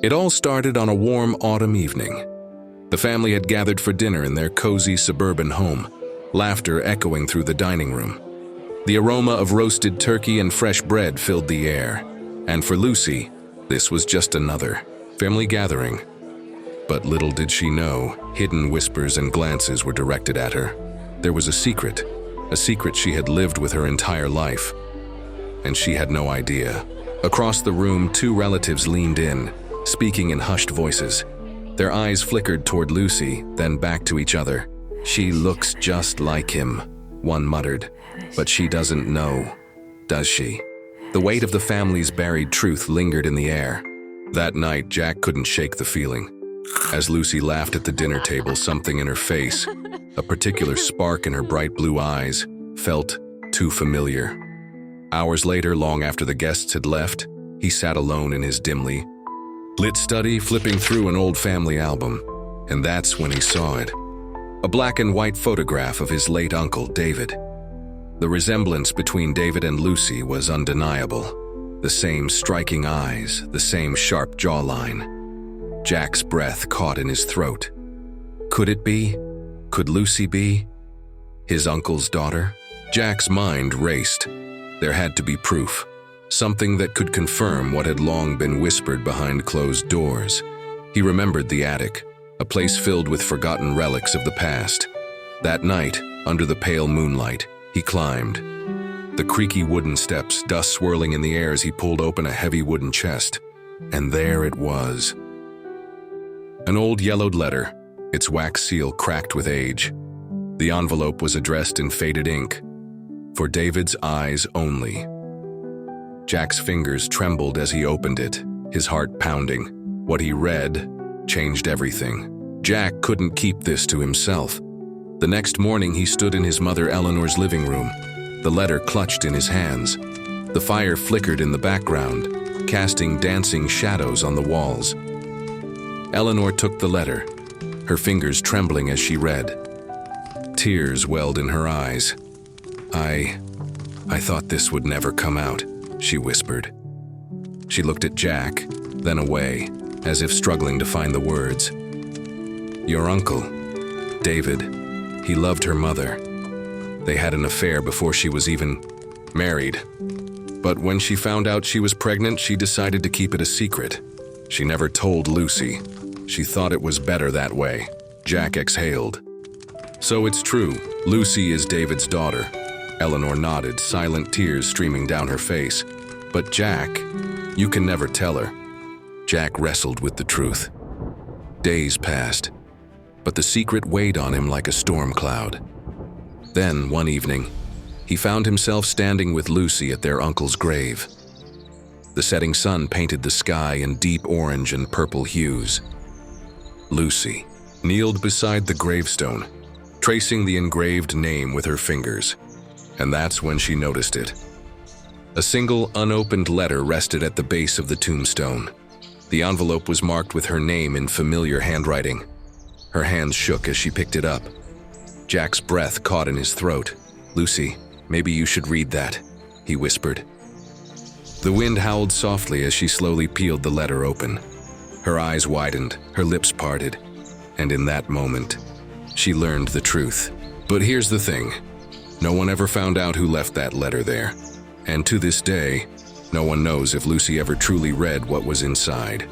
It all started on a warm autumn evening. The family had gathered for dinner in their cozy suburban home, laughter echoing through the dining room. The aroma of roasted turkey and fresh bread filled the air, and for Lucy, this was just another family gathering. But little did she know, hidden whispers and glances were directed at her. There was a secret she had lived with her entire life, and she had no idea. Across the room, two relatives leaned in, speaking in hushed voices. Their eyes flickered toward Lucy, then back to each other. "She looks just like him," one muttered. "But she doesn't know, does she?" The weight of the family's buried truth lingered in the air. That night, Jack couldn't shake the feeling. As Lucy laughed at the dinner table, something in her face, a particular spark in her bright blue eyes, felt too familiar. Hours later, long after the guests had left, he sat alone in his dimly lit study, flipping through an old family album, and that's when he saw it. A black and white photograph of his late uncle, David. The resemblance between David and Lucy was undeniable. The same striking eyes, the same sharp jawline. Jack's breath caught in his throat. Could it be? Could Lucy be his uncle's daughter? Jack's mind raced. There had to be proof. Something that could confirm what had long been whispered behind closed doors. He remembered the attic, a place filled with forgotten relics of the past. That night, under the pale moonlight, he climbed. The creaky wooden steps, dust swirling in the air as he pulled open a heavy wooden chest. And there it was. An old yellowed letter, its wax seal cracked with age. The envelope was addressed in faded ink. For David's eyes only. Jack's fingers trembled as he opened it, his heart pounding. What he read changed everything. Jack couldn't keep this to himself. The next morning, he stood in his mother Eleanor's living room, the letter clutched in his hands. The fire flickered in the background, casting dancing shadows on the walls. Eleanor took the letter, her fingers trembling as she read. Tears welled in her eyes. I thought this would never come out, she whispered. She looked at Jack, then away, as if struggling to find the words. Your uncle, David, he loved her mother. They had an affair before she was even married. But when she found out she was pregnant, she decided to keep it a secret. She never told Lucy. She thought it was better that way. Jack exhaled. So it's true, Lucy is David's daughter. Eleanor nodded, silent tears streaming down her face. But Jack, you can never tell her. Jack wrestled with the truth. Days passed, but the secret weighed on him like a storm cloud. Then, one evening, he found himself standing with Lucy at their uncle's grave. The setting sun painted the sky in deep orange and purple hues. Lucy kneeled beside the gravestone, tracing the engraved name with her fingers. And that's when she noticed it. A single unopened letter rested at the base of the tombstone. The envelope was marked with her name in familiar handwriting. Her hands shook as she picked it up. Jack's breath caught in his throat. Lucy, maybe you should read that, he whispered. The wind howled softly as she slowly peeled the letter open. Her eyes widened, her lips parted, and in that moment, she learned the truth. But here's the thing. No one ever found out who left that letter there. And to this day, no one knows if Lucy ever truly read what was inside.